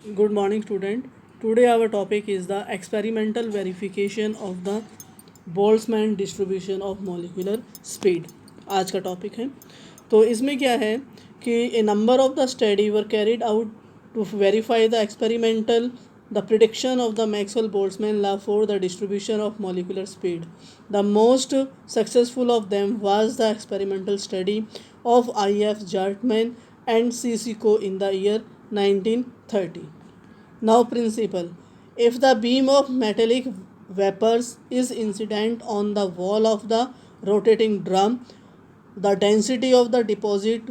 Good morning, student. Today our topic is the experimental verification of the Boltzmann distribution of molecular speed. आज का topic है। तो इसमें क्या है कि a number of the study were carried out to verify the experimental the prediction of the Maxwell-Boltzmann law for the distribution of molecular speed. The most successful of them was the experimental study of I.F. Jartman and C. C. Coe in the year 1930. Now principle. If the beam of metallic vapors is incident on the wall of the rotating drum, the density of the deposit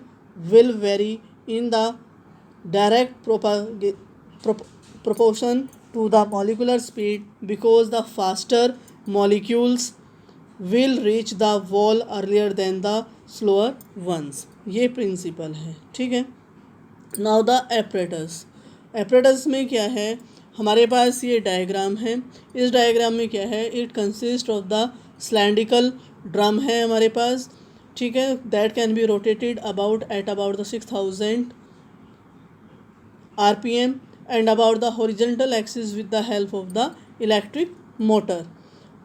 will vary in the direct proportion to the molecular speed because the faster molecules will reach the wall earlier than the slower ones. ये principal है, ठीक है। Now the apparatus में क्या है, हमारे पास ये diagram है। इस डायग्राम में क्या है, it consist of the cylindrical drum है हमारे पास, ठीक है, that can B rotated about the 6000 RPM and about the horizontal axis with the help of the electric motor,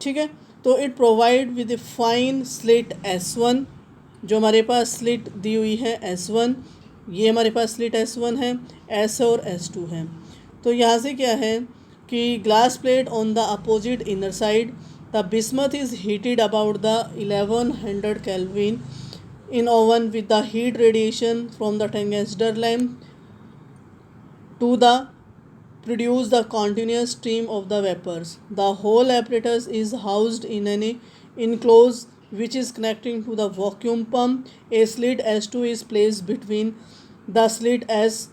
ठीक है। तो it provide with a fine slit S1, जो हमारे पास slit दी हुई है S1, ये हमारे पास स्लिट S1 है, S और S2 है। तो यहाँ से क्या है कि glass plate on the opposite inner side, the bismuth is heated about the 1100 Kelvin in oven with the heat radiation from the tungsten lamp to the produce the continuous stream of the vapors. The whole apparatus is housed in an enclosure which is connecting to the vacuum pump. A slit S2 is placed between the slit S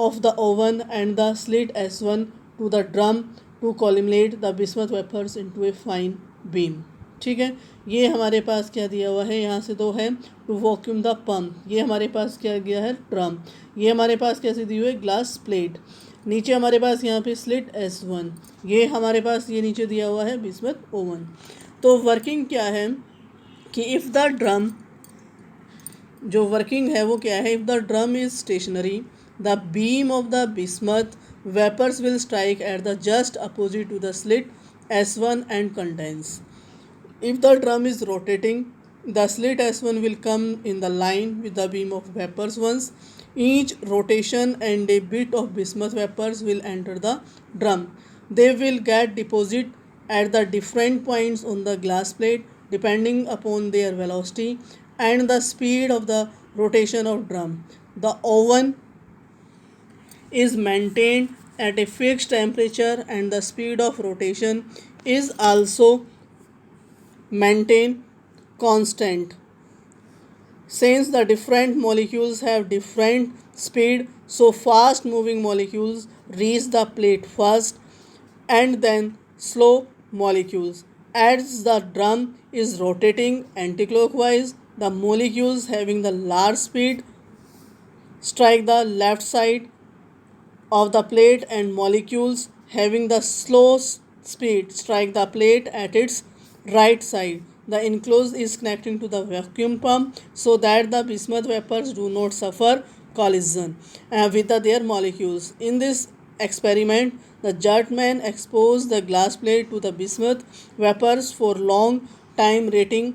of the oven and the slit S1 to the drum to collimate the bismuth vapors into a fine beam, ठीक है। ये हमारे पास क्या दिया हुआ है, यहाँ से दो है टू वॉक्यूम द पम्प, ये हमारे पास क्या गया है ड्रम, ये हमारे पास कैसे दी हुई है ग्लास प्लेट, नीचे हमारे पास यहाँ पे स्लिट S1, ये हमारे पास ये नीचे दिया हुआ है बिस्मथ ओवन। तो वर्किंग क्या है कि इफ़ द ड्रम, जो वर्किंग है वो क्या है, if the drum is stationary the beam of the bismuth vapours will strike at the just opposite to the slit S1 and condense. If the drum is rotating, the slit S1 will come in the line with the beam of vapors once. Each rotation and a bit of bismuth vapors will enter the drum. They will get deposit at the different points on the glass plate depending upon their velocity and the speed of the rotation of drum. The oven is maintained at a fixed temperature and the speed of rotation is also maintained constant. Since the different molecules have different speed, so fast moving molecules reach the plate first and then slow molecules. As the drum is rotating anticlockwise, the molecules having the large speed strike the left side of the plate and molecules having the slow speed strike the plate at its right side. The enclosure is connecting to the vacuum pump so that the bismuth vapors do not suffer collision with their molecules. In this experiment, the Jartman exposed the glass plate to the bismuth vapors for long time rating,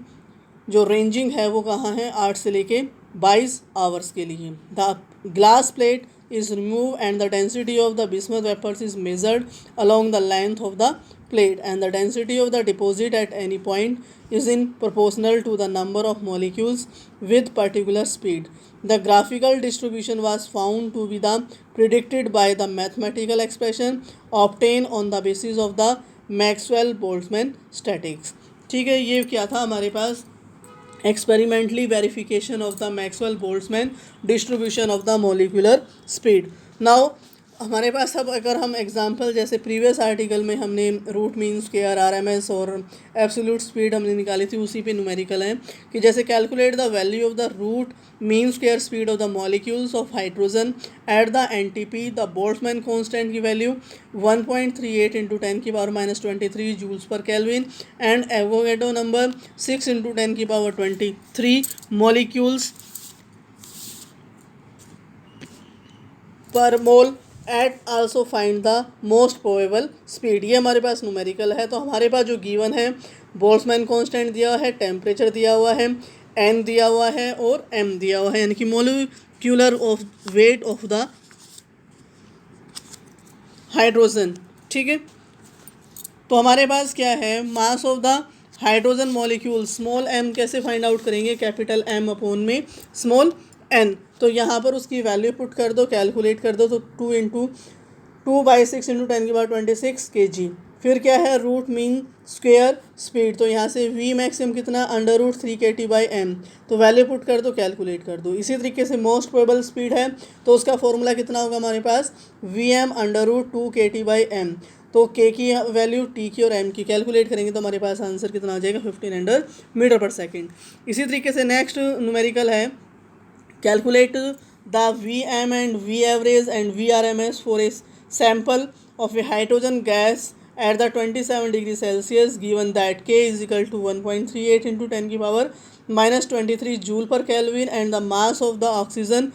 जो ranging है वो कहाँ है 8 से लेके 22 hours के लिए। The glass plate is removed and the density of the bismuth vapors is measured along the length of the plate, and the density of the deposit at any point is in proportional to the number of molecules with particular speed. The graphical distribution was found to be the predicted by the mathematical expression obtained on the basis of the Maxwell-Boltzmann statics, ठीक है। ये क्या था हमारे पास experimentally verification of the Maxwell-Boltzmann distribution of the molecular speed. Now हमारे पास अब अगर हम एग्जांपल जैसे प्रीवियस आर्टिकल में हमने रूट मीन स्क्वायर RMS और एब्सोल्यूट स्पीड हमने निकाली थी, उसी पे न्यूमेरिकल है कि जैसे calculate the value of the root mean square speed of the molecules of hydrogen at the NTP, the Boltzmann constant की वैल्यू 1.38 इंटू 10 की power -23 joules per kelvin and Avogadro number 6 into 10 की power 23 molecules per mole at also find the most probable speed. ये हमारे पास numerical है। तो हमारे पास जो given है बोल्ट्जमैन कांस्टेंट दिया हुआ है, टेम्परेचर दिया हुआ है, एन दिया हुआ है और एम दिया हुआ है, यानी कि molecular of weight of the hydrogen. ठीक है, तो हमारे पास क्या है, mass of the hydrogen molecule small M कैसे फाइंड आउट करेंगे, कैपिटल एम अपॉन में स्मॉल एन। तो यहाँ पर उसकी वैल्यू पुट कर दो, कैलकुलेट कर दो, तो 2 × 2/6 kg। फिर क्या है, रूट मीन स्क्वेयर स्पीड, तो यहाँ से वी मैक्सिमम कितना, √3 kT/m। तो वैल्यू पुट कर दो, कैलकुलेट कर दो। इसी तरीके से मोस्ट प्रोबेबल स्पीड है तो उसका फॉर्मूला कितना होगा हमारे पास, Vm √2 kT/m। तो के की वैल्यू, टी की और एम की कैलकुलेट करेंगे तो हमारे पास आंसर कितना आ जाएगा, 1500 मीटर/सेकेंड। इसी तरीके से नेक्स्ट न्यूमेरिकल है, calculate the Vm and V average and VRMS for a sample of a hydrogen gas at the 27 degree Celsius given that K is equal to 1.38 into 10 की power minus 23 joule per Kelvin and the mass of the oxygen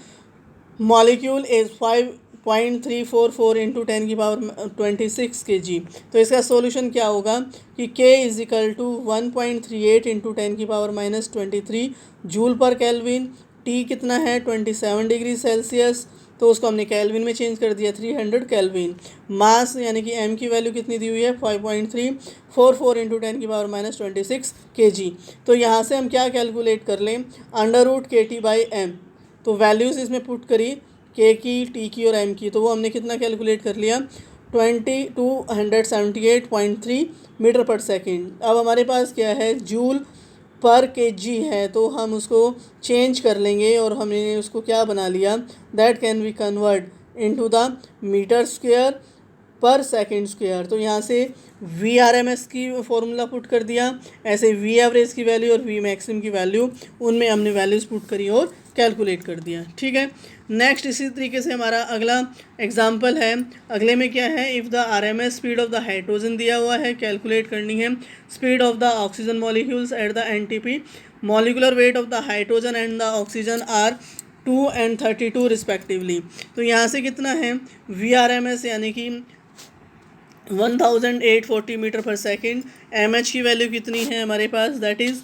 molecule is 5.344 into 10 की power 26 kg। तो इसका solution क्या होगा कि K is equal to 1.38 into 10 की power minus 23 joule पर kelvin, T कितना है 27 डिग्री सेल्सियस, तो उसको हमने केल्विन में चेंज कर दिया 300 केल्विन। मास यानी कि एम की वैल्यू कितनी दी हुई है 5.344 इंटू 10 की पावर माइनस 26 kg। तो यहाँ से हम क्या कैलकुलेट कर लें, √KT/m। तो वैल्यूज़ इसमें पुट करी, के की, टी की और एम की, तो वो हमने कितना कैलकुलेट कर लिया 278.3 मीटर/सेकेंड। अब हमारे पास क्या है, जूल पर kg है, तो हम उसको चेंज कर लेंगे और हमने उसको क्या बना लिया, that can be convert into the metre square per second square. तो यहाँ से VRMS की फॉर्मूला पुट कर दिया, ऐसे V एवरेज की वैल्यू और V मैक्सिमम की वैल्यू, उनमें हमने वैल्यूज़ पुट करी और कैलकुलेट कर दिया। ठीक है, नेक्स्ट इसी तरीके से हमारा अगला एग्जांपल है। अगले में क्या है, if the RMS speed of the hydrogen दिया हुआ है, कैलकुलेट करनी है speed of the oxygen molecules at the NTP, molecular weight of the hydrogen and the oxygen are 2 and 32 respectively. तो यहाँ से कितना है, VRMS यानी कि 1840 मीटर/सेकेंड, MH की वैल्यू कितनी है हमारे पास, दैट इज़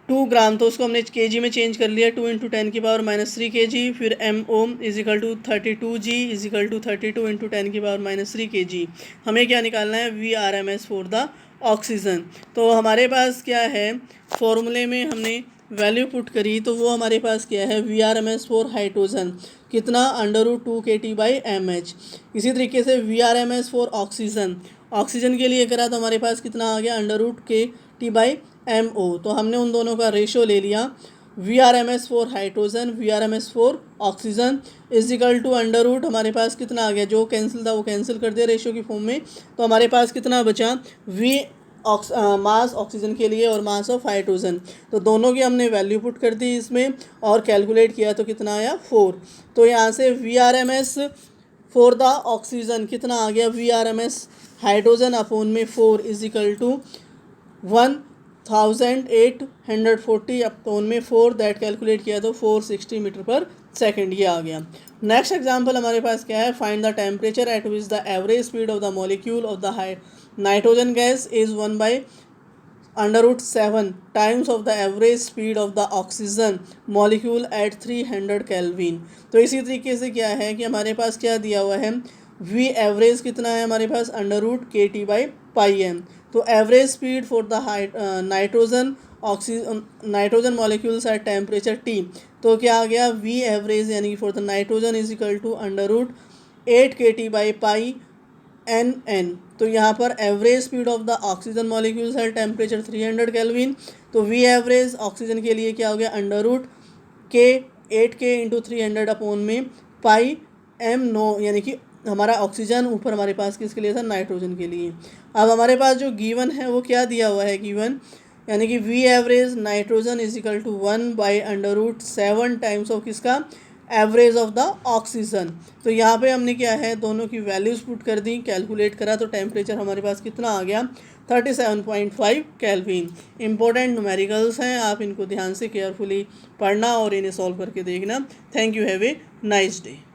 2 ग्राम, तो उसको हमने kg में चेंज कर लिया 2 × 10 की पावर -3 kg। फिर MO is equal to 32G is equal to 32 × 10 की पावर -3 kg। हमें क्या निकालना है, VRMS फॉर द ऑक्सीजन। तो हमारे पास क्या है, फॉर्मूले में हमने वैल्यू पुट करी, तो वो हमारे पास क्या है, VRMS फॉर हाइड्रोजन कितना, √2 kT/mH। इसी तरीके से VRMS फॉर ऑक्सीजन, ऑक्सीजन के लिए करा तो हमारे पास कितना आ गया, √kT/MO। तो हमने उन दोनों का रेशो ले लिया, VRMS for hydrogen, VRMS for oxygen is equal to √ हमारे पास कितना आ गया, जो कैंसिल था वो कैंसिल कर दिया रेशो की फॉर्म में, तो हमारे पास कितना बचा, मास ऑक्सीजन के लिए और मास ऑफ हाइड्रोजन, तो दोनों की हमने वैल्यू पुट कर दी इसमें और कैलकुलेट किया तो कितना आया 4। तो यहाँ से VRMS फॉर द ऑक्सीजन कितना आ गया, VRMS हाइड्रोजन अपॉन में 4 इज इक्वल टू 1840 अपॉन में 4, दैट कैलकुलेट किया तो 460 मीटर/सेकेंड ये आ गया। नेक्स्ट एग्जांपल हमारे पास क्या है, find the temperature at which the average speed of the molecule of the nitrogen gas is 1/√7 times of the average speed of the oxygen molecule eight 300 kelvin. तो इसी तरीके से क्या है कि हमारे पास क्या दिया हुआ है, V एवरेज कितना है हमारे पास, √KT/m। तो average speed for the nitrogen molecules at temperature T, तो क्या आ गया, V एवरेज यानी कि for the nitrogen is equal to √8 kT/NN। तो यहाँ पर average speed of the oxygen molecules at temperature 300 kelvin, तो V एवरेज ऑक्सीजन के लिए क्या हो गया, √8K × 300 अपॉन में πm0, यानी कि हमारा ऑक्सीजन ऊपर हमारे पास किसके लिए था, नाइट्रोजन के लिए। अब हमारे पास जो गिवन है वो क्या दिया हुआ है, गिवन यानी कि V average nitrogen is equal to 1/√7 times of किसका, एवरेज ऑफ द ऑक्सीजन। तो यहाँ पे हमने क्या है, दोनों की वैल्यूज़ पुट कर दी, कैलकुलेट करा तो टेम्परेचर हमारे पास कितना आ गया, 37.5 केल्विन। इंपॉर्टेंट न्यूमेरिकल्स हैं, आप इनको ध्यान से केयरफुली पढ़ना और इन्हें सॉल्व करके देखना। Thank you, have a nice day.